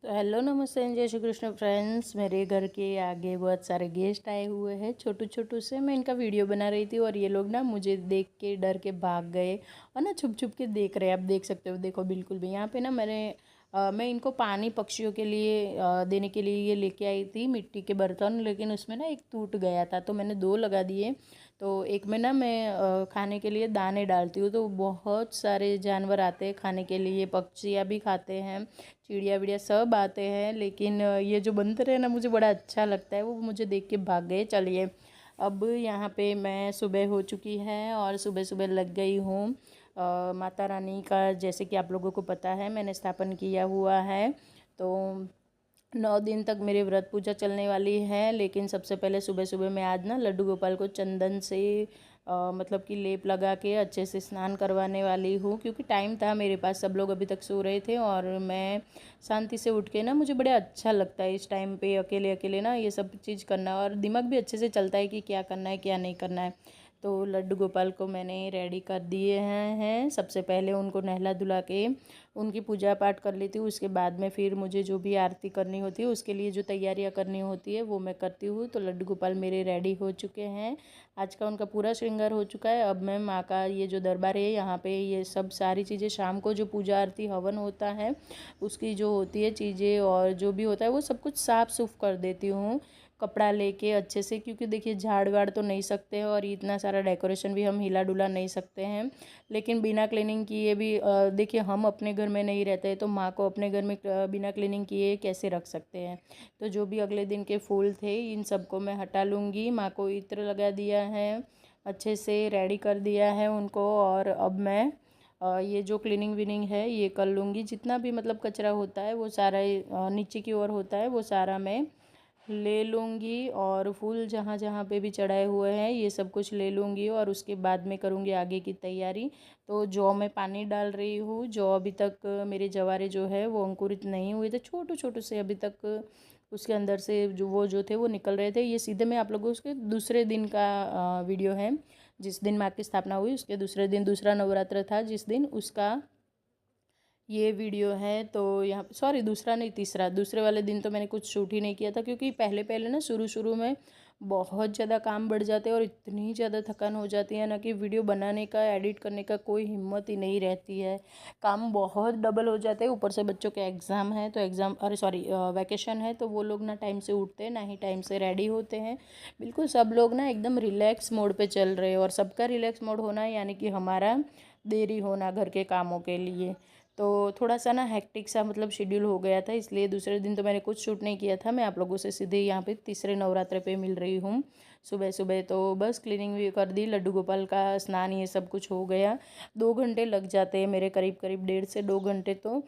तो हेलो नमस्ते एंड जय श्री कृष्ण फ्रेंड्स। मेरे घर के आगे बहुत सारे गेस्ट आए हुए हैं छोटू छोटू से। मैं इनका वीडियो बना रही थी और ये लोग ना मुझे देख के डर के भाग गए और ना छुप छुप के देख रहे हैं। आप देख सकते हो, देखो बिल्कुल भी। यहाँ पे ना मैं इनको पानी पक्षियों के लिए देने के लिए ये लेके आई थी मिट्टी के बर्तन, लेकिन उसमें ना एक टूट गया था तो मैंने दो लगा दिए। तो एक में ना मैं खाने के लिए दाने डालती हूँ, तो बहुत सारे जानवर आते हैं खाने के लिए, पक्षियाँ भी खाते हैं, चिड़िया विड़िया सब आते हैं। लेकिन ये जो बंदर है ना, मुझे बड़ा अच्छा लगता है, वो मुझे देख के भाग गए। चलिए, अब यहाँ पे मैं सुबह हो चुकी है और सुबह सुबह लग गई हूँ माता रानी का, जैसे कि आप लोगों को पता है मैंने स्थापन किया हुआ है। तो 9 दिन तक मेरे व्रत पूजा चलने वाली है। लेकिन सबसे पहले सुबह सुबह मैं आज ना लड्डू गोपाल को चंदन से मतलब कि लेप लगा के अच्छे से स्नान करवाने वाली हूँ, क्योंकि टाइम था मेरे पास, सब लोग अभी तक सो रहे थे और मैं शांति से उठ के ना, मुझे बड़ा अच्छा लगता है इस टाइम पे अकेले अकेले ना ये सब चीज़ करना, और दिमाग भी अच्छे से चलता है कि क्या करना है क्या नहीं करना है। तो लड्डू गोपाल को मैंने रेडी कर दिए हैं। सबसे पहले उनको नहला धुला के उनकी पूजा पाठ कर लेती हूँ। उसके बाद में फिर मुझे जो भी आरती करनी होती है उसके लिए जो तैयारियाँ करनी होती है वो मैं करती हूँ। तो लड्डू गोपाल मेरे रेडी हो चुके हैं, आज का उनका पूरा श्रृंगार हो चुका है। अब मैं माँ का ये जो दरबार है यहाँ पे, ये सब सारी चीज़ें शाम को जो पूजा आरती हवन होता है उसकी जो होती है चीज़ें और जो भी होता है वो सब कुछ साफ़ सुफ कर देती हूँ कपड़ा लेके अच्छे से, क्योंकि देखिए झाड़ वाड़ तो नहीं सकते हैं और इतना सारा डेकोरेशन भी हम हिला डुला नहीं सकते हैं। लेकिन बिना क्लीनिंग किए भी देखिए हम अपने घर में नहीं रहते हैं, तो माँ को अपने घर में बिना क्लीनिंग किए कैसे रख सकते हैं। तो जो भी अगले दिन के फूल थे इन सबको मैं हटा लूँगी। माँ को इत्र लगा दिया है, अच्छे से रेडी कर दिया है उनको, और अब मैं ये जो क्लीनिंग विनिंग है ये कर लूँगी। जितना भी मतलब कचरा होता है वो सारा नीचे की ओर होता है वो सारा मैं ले लूँगी, और फूल जहाँ जहाँ पे भी चढ़ाए हुए हैं ये सब कुछ ले लूँगी, और उसके बाद में करूँगी आगे की तैयारी। तो जौ में पानी डाल रही हूँ। जौ अभी तक मेरे जवारे जो है वो अंकुरित नहीं हुए थे, छोटे छोटे से अभी तक उसके अंदर से जो थे वो निकल रहे थे। ये सीधे मैं आप लोगों को उसके दूसरे दिन का वीडियो है, जिस दिन माँ की स्थापना हुई उसके दूसरे दिन, दूसरा नवरात्र था जिस दिन, उसका ये वीडियो है। तो यहाँ पे सॉरी, दूसरा नहीं तीसरा, दूसरे वाले दिन तो मैंने कुछ शूट ही नहीं किया था, क्योंकि पहले पहले ना शुरू शुरू में बहुत ज़्यादा काम बढ़ जाते हैं और इतनी ज़्यादा थकान हो जाती है ना कि वीडियो बनाने का, एडिट करने का कोई हिम्मत ही नहीं रहती है। काम बहुत डबल हो जाते हैं, ऊपर से बच्चों के एग्ज़ाम है, तो एग्ज़ाम, अरे सॉरी, वैकेशन है, तो वो लोग ना टाइम से उठते हैं ना ही टाइम से रेडी होते हैं। बिल्कुल सब लोग ना एकदम रिलैक्स मोड पे चल रहे हैं, और सबका रिलैक्स मोड होना यानी कि हमारा देरी होना घर के कामों के लिए। तो थोड़ा सा ना हेक्टिक सा मतलब शेड्यूल हो गया था, इसलिए दूसरे दिन तो मैंने कुछ शूट नहीं किया था। मैं आप लोगों से सीधे यहाँ पे तीसरे नवरात्र पे मिल रही हूँ सुबह सुबह। तो बस क्लीनिंग भी कर दी, लड्डू गोपाल का स्नान ये सब कुछ हो गया। 2 घंटे लग जाते हैं मेरे, करीब करीब 1.5 से 2 घंटे तो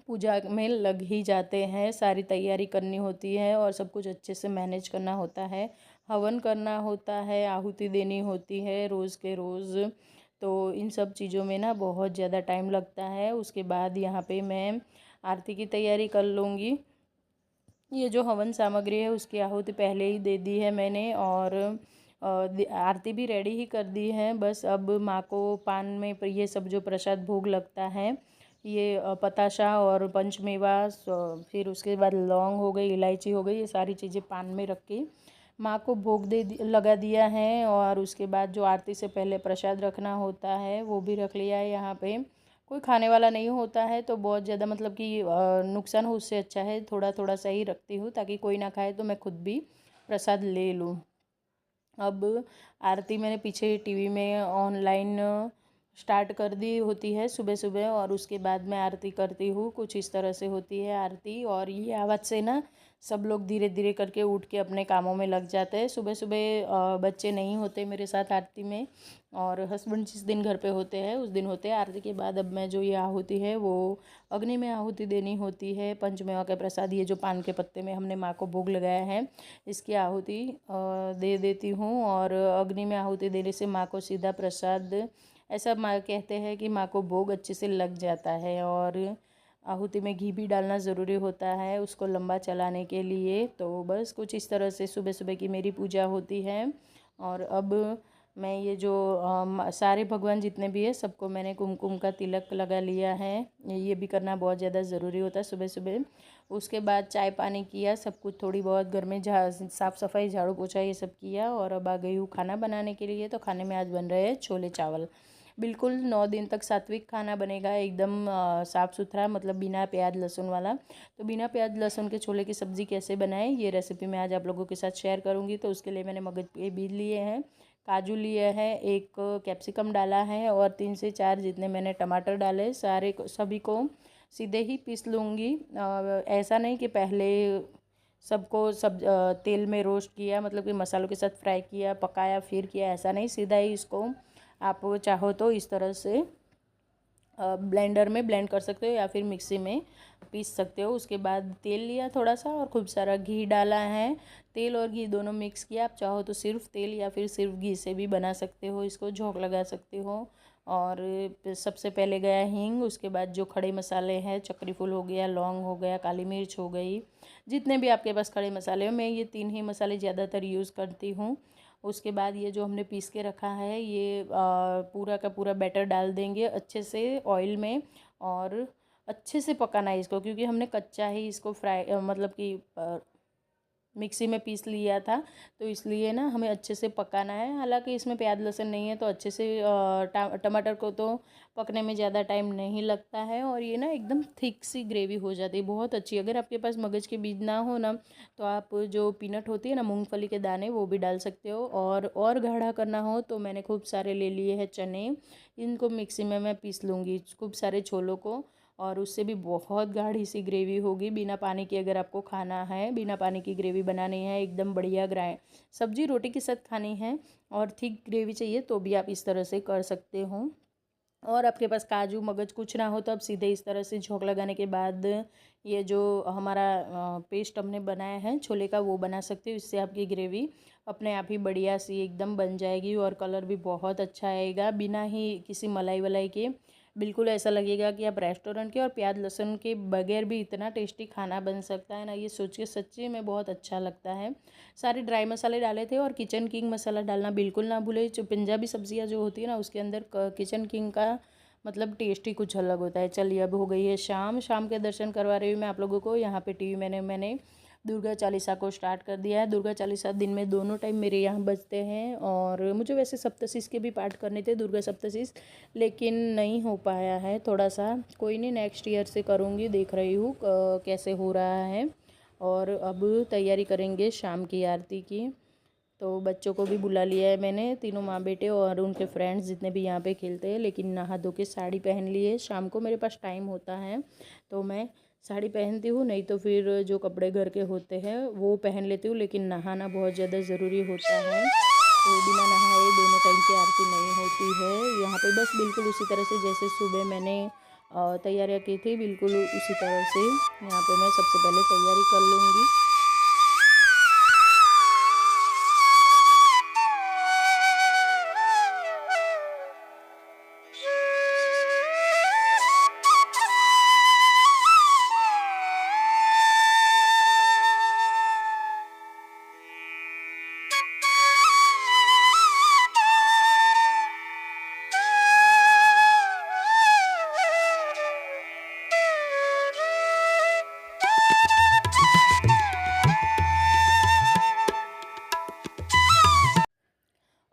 पूजा में लग ही जाते हैं। सारी तैयारी करनी होती है और सब कुछ अच्छे से मैनेज करना होता है, हवन करना होता है, आहुति देनी होती है रोज़ के रोज़। तो इन सब चीज़ों में ना बहुत ज़्यादा टाइम लगता है। उसके बाद यहाँ पे मैं आरती की तैयारी कर लूँगी। ये जो हवन सामग्री है उसकी आहुति पहले ही दे दी है मैंने, और आरती भी रेडी ही कर दी है। बस अब माँ को पान में ये सब जो प्रसाद भोग लगता है, ये पताशा और पंचमेवा, फिर उसके बाद लौंग हो गई, इलायची हो गई, ये सारी चीज़ें पान में रख के माँ को भोग लगा दिया है। और उसके बाद जो आरती से पहले प्रसाद रखना होता है वो भी रख लिया है। यहाँ पे कोई खाने वाला नहीं होता है तो बहुत ज़्यादा मतलब कि नुकसान हो, उससे अच्छा है थोड़ा थोड़ा सा ही रखती हूँ, ताकि कोई ना खाए तो मैं खुद भी प्रसाद ले लूँ। अब आरती मैंने पीछे टीवी में ऑनलाइन स्टार्ट कर दी होती है सुबह सुबह, और उसके बाद मैं आरती करती हूँ। कुछ इस तरह से होती है आरती, और ये आवाज़ से ना सब लोग धीरे धीरे करके उठ के अपने कामों में लग जाते हैं। सुबह सुबह बच्चे नहीं होते मेरे साथ आरती में, और हस्बैंड जिस दिन घर पे होते हैं उस दिन होते हैं। आरती के बाद अब मैं जो ये आहुति है वो अग्नि में आहुति देनी होती है। पंचमेवा का प्रसाद, ये जो पान के पत्ते में हमने माँ को भोग लगाया है, इसकी आहुति दे देती हूँ। और अग्नि में आहुति देने से माँ को सीधा प्रसाद, ऐसा माँ कहते हैं कि माँ को भोग अच्छे से लग जाता है। और आहुति में घी भी डालना ज़रूरी होता है उसको लंबा चलाने के लिए। तो बस कुछ इस तरह से सुबह सुबह की मेरी पूजा होती है। और अब मैं ये जो सारे भगवान जितने भी है सबको मैंने कुमकुम का तिलक लगा लिया है। ये भी करना बहुत ज़्यादा ज़रूरी होता है सुबह सुबह। उसके बाद चाय पानी किया, सब कुछ थोड़ी बहुत घर में साफ़ सफाई झाड़ू पोछा ये सब किया और अब आ गई हूँ खाना बनाने के लिए। तो खाने में आज बन रहे हैं छोले चावल। बिल्कुल 9 दिन तक सात्विक खाना बनेगा, एकदम साफ़ सुथरा, मतलब बिना प्याज लहसुन वाला। तो बिना प्याज लहसुन के छोले की सब्ज़ी कैसे बनाएं ये रेसिपी मैं आज आप लोगों के साथ शेयर करूंगी। तो उसके लिए मैंने मगज के बीज लिए हैं, काजू लिए हैं, एक कैप्सिकम डाला है और 3 से 4 जितने मैंने टमाटर डाले। सभी को सीधे ही पीस लूँगी। ऐसा नहीं कि पहले सबको तेल में रोस्ट किया, मतलब कि मसालों के साथ फ्राई किया, पकाया, फिर किया, ऐसा नहीं। सीधा ही इसको आप चाहो तो इस तरह से ब्लेंडर में ब्लेंड कर सकते हो या फिर मिक्सी में पीस सकते हो। उसके बाद तेल लिया थोड़ा सा और खूब सारा घी डाला है। तेल और घी दोनों मिक्स किया। आप चाहो तो सिर्फ तेल या फिर सिर्फ घी से भी बना सकते हो, इसको झोंक लगा सकते हो। और सबसे पहले गया हींग, उसके बाद जो खड़े मसाले हैं, चक्री फूल हो गया, लौंग हो गया, काली मिर्च हो गई, जितने भी आपके पास खड़े मसाले हो। मैं ये 3 ही मसाले ज़्यादातर यूज़ करती हूँ। उसके बाद ये जो हमने पीस के रखा है ये पूरा का पूरा बैटर डाल देंगे अच्छे से ऑयल में। और अच्छे से पकाना है इसको, क्योंकि हमने कच्चा ही इसको मतलब कि मिक्सी में पीस लिया था। तो इसलिए ना हमें अच्छे से पकाना है। हालांकि इसमें प्याज लहसुन नहीं है तो अच्छे से टमाटर को तो पकने में ज़्यादा टाइम नहीं लगता है। और ये ना एकदम थिक सी ग्रेवी हो जाती है, बहुत अच्छी। अगर आपके पास मगज के बीज ना हो ना तो आप जो पीनट होती है ना, मूंगफली के दाने, वो भी डाल सकते हो। और गाढ़ा करना हो तो मैंने खूब सारे ले लिए हैं चने, इनको मिक्सी में मैं पीस लूँगी, खूब सारे छोलों को। और उससे भी बहुत गाढ़ी सी ग्रेवी होगी, बिना पानी की। अगर आपको खाना है, बिना पानी की ग्रेवी बनानी है, एकदम बढ़िया सब्जी रोटी के साथ खानी है और थिक ग्रेवी चाहिए तो भी आप इस तरह से कर सकते हो। और आपके पास काजू मगज कुछ ना हो तो आप सीधे इस तरह से झोंक लगाने के बाद ये जो हमारा पेस्ट हमने बनाया है छोले का, वो बना सकते हो। इससे आपकी ग्रेवी अपने आप ही बढ़िया सी एकदम बन जाएगी और कलर भी बहुत अच्छा आएगा, बिना ही किसी मलाई वलाई के। बिल्कुल ऐसा लगेगा कि आप रेस्टोरेंट के, और प्याज लहसुन के बगैर भी इतना टेस्टी खाना बन सकता है ना, ये सोच के सच्ची में बहुत अच्छा लगता है। सारे ड्राई मसाले डाले थे और किचन किंग मसाला डालना बिल्कुल ना भूले। जो पंजाबी सब्जियां जो होती है ना उसके अंदर किचन किंग का मतलब टेस्ट ही कुछ अलग होता है। चलिए अब हो गई है शाम, शाम के दर्शन करवा रही हूँ मैं आप लोगों को। यहाँ पे टीवी मैंने दुर्गा चालीसा को स्टार्ट कर दिया है। दुर्गा चालीसा दिन में दोनों टाइम मेरे यहाँ बजते हैं। और मुझे वैसे सप्तशीष के भी पाठ करने थे, दुर्गा सप्तशीष, लेकिन नहीं हो पाया है थोड़ा सा। कोई नहीं, नेक्स्ट ईयर से करूँगी, देख रही हूँ कैसे हो रहा है। और अब तैयारी करेंगे शाम की आरती की। तो बच्चों को भी बुला लिया है मैंने, तीनों माँ बेटे और उनके फ्रेंड्स जितने भी यहाँ पे खेलते हैं। लेकिन नहा धो के साड़ी पहन ली है, शाम को मेरे पास टाइम होता है तो मैं साड़ी पहनती हूँ, नहीं तो फिर जो कपड़े घर के होते हैं वो पहन लेती हूँ। लेकिन नहाना बहुत ज़्यादा ज़रूरी होता है, तो बिना नहाए दोनों टाइम की आरती नहीं होती है यहाँ पे। बस बिल्कुल उसी तरह से जैसे सुबह मैंने तैयारियाँ की थी, बिल्कुल उसी तरह से यहाँ पे मैं सबसे पहले तैयारी कर लूँगी।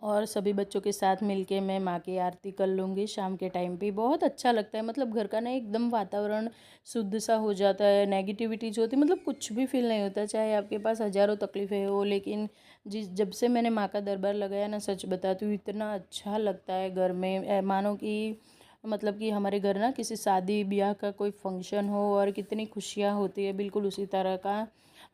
और सभी बच्चों के साथ मिलके मैं माँ की आरती कर लूँगी शाम के टाइम पे। बहुत अच्छा लगता है, मतलब घर का ना एकदम वातावरण शुद्ध सा हो जाता है। नेगेटिविटी जो होती है, मतलब कुछ भी फील नहीं होता, चाहे आपके पास हज़ारों तकलीफ़ें हो। लेकिन जब से मैंने माँ का दरबार लगाया ना, सच बताती हूँ, इतना अच्छा लगता है घर में। मानो कि मतलब कि हमारे घर ना किसी शादी ब्याह का कोई फंक्शन हो और कितनी खुशियाँ होती है, बिल्कुल उसी तरह का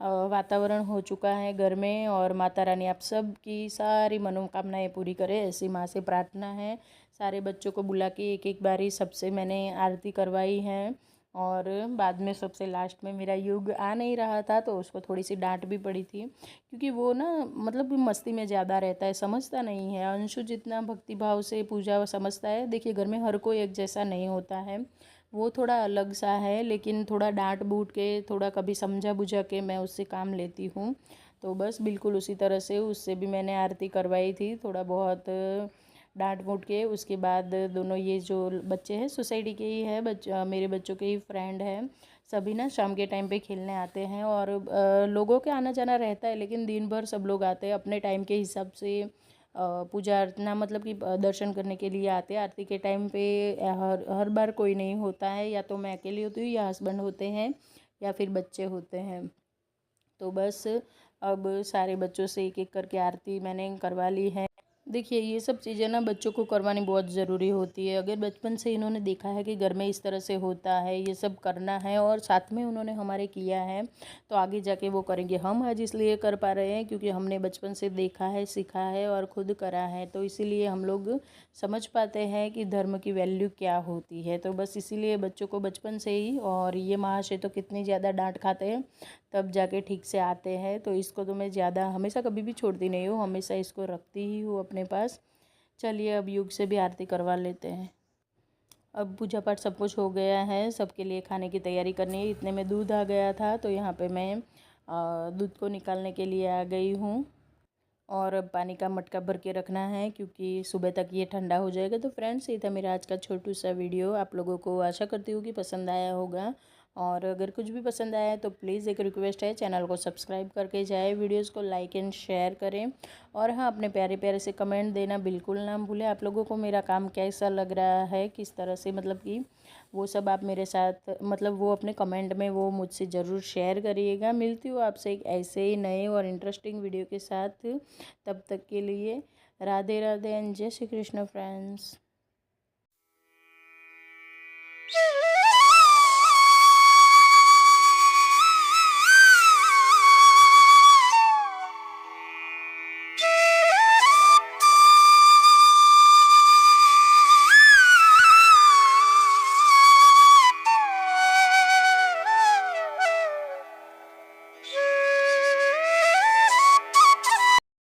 वातावरण हो चुका है घर में। और माता रानी आप सब की सारी मनोकामनाएं पूरी करे, ऐसी माँ से प्रार्थना है। सारे बच्चों को बुला के एक एक बारी सबसे मैंने आरती करवाई है। और बाद में सबसे लास्ट में मेरा युग आ नहीं रहा था तो उसको थोड़ी सी डांट भी पड़ी थी, क्योंकि वो ना मतलब मस्ती में ज़्यादा रहता है, समझता नहीं है। अंशु जितना भक्तिभाव से पूजा समझता है, देखिए घर में हर कोई एक जैसा नहीं होता है, वो थोड़ा अलग सा है। लेकिन थोड़ा डांट बूट के, थोड़ा कभी समझा बुझा के मैं उससे काम लेती हूँ। तो बस बिल्कुल उसी तरह से उससे भी मैंने आरती करवाई थी, थोड़ा बहुत डांट मूट के। उसके बाद दोनों ये जो बच्चे हैं सोसाइटी के ही है, मेरे बच्चों के ही फ्रेंड हैं, सभी ना शाम के टाइम पे खेलने आते हैं। और लोगों के आना जाना रहता है, लेकिन दिन भर सब लोग आते हैं अपने टाइम के हिसाब से। पूजा अर्चना मतलब कि दर्शन करने के लिए आते हैं। आरती के टाइम पे हर बार कोई नहीं होता है, या तो मैं अकेली होती हूँ या हस्बैंड होते हैं या फिर बच्चे होते हैं। तो बस अब सारे बच्चों से एक एक करके आरती मैंने करवा ली है। देखिए ये सब चीज़ें ना बच्चों को करवानी बहुत ज़रूरी होती है। अगर बचपन से इन्होंने देखा है कि घर में इस तरह से होता है, ये सब करना है, और साथ में उन्होंने हमारे किया है, तो आगे जाके वो करेंगे। हम आज इसलिए कर पा रहे हैं क्योंकि हमने बचपन से देखा है, सीखा है और खुद करा है, तो इसीलिए हम लोग समझ पाते हैं कि धर्म की वैल्यू क्या होती है। तो बस इसीलिए बच्चों को बचपन से ही, और ये महाशय तो कितनी ज़्यादा डांट खाते हैं तब जाके ठीक से आते हैं, तो इसको तो मैं ज़्यादा हमेशा कभी भी छोड़ती नहीं हूँ, हमेशा इसको रखती ही हूँ अपने पास। चलिए अब युग से भी आरती करवा लेते हैं। अब पूजा पाठ सब कुछ हो गया है, सबके लिए खाने की तैयारी करनी है। इतने में दूध आ गया था, तो यहाँ पे मैं दूध को निकालने के लिए आ गई हूँ। और अब पानी का मटका भर के रखना है क्योंकि सुबह तक ये ठंडा हो जाएगा। तो फ्रेंड्स ये था मेरा आज का छोटू सा वीडियो, आप लोगों को आशा करती हूँ कि पसंद आया होगा। और अगर कुछ भी पसंद आया तो प्लीज़ एक रिक्वेस्ट है, चैनल को सब्सक्राइब करके जाए, वीडियोस को लाइक एंड शेयर करें। और हाँ, अपने प्यारे प्यारे से कमेंट देना बिल्कुल ना भूलें। आप लोगों को मेरा काम कैसा लग रहा है, किस तरह से, मतलब कि वो सब आप मेरे साथ, मतलब वो अपने कमेंट में वो मुझसे ज़रूर शेयर करिएगा। मिलती हूँ आपसे एक ऐसे ही नए और इंटरेस्टिंग वीडियो के साथ। तब तक के लिए राधे राधे एंड जय श्री कृष्ण फ्रेंड्स।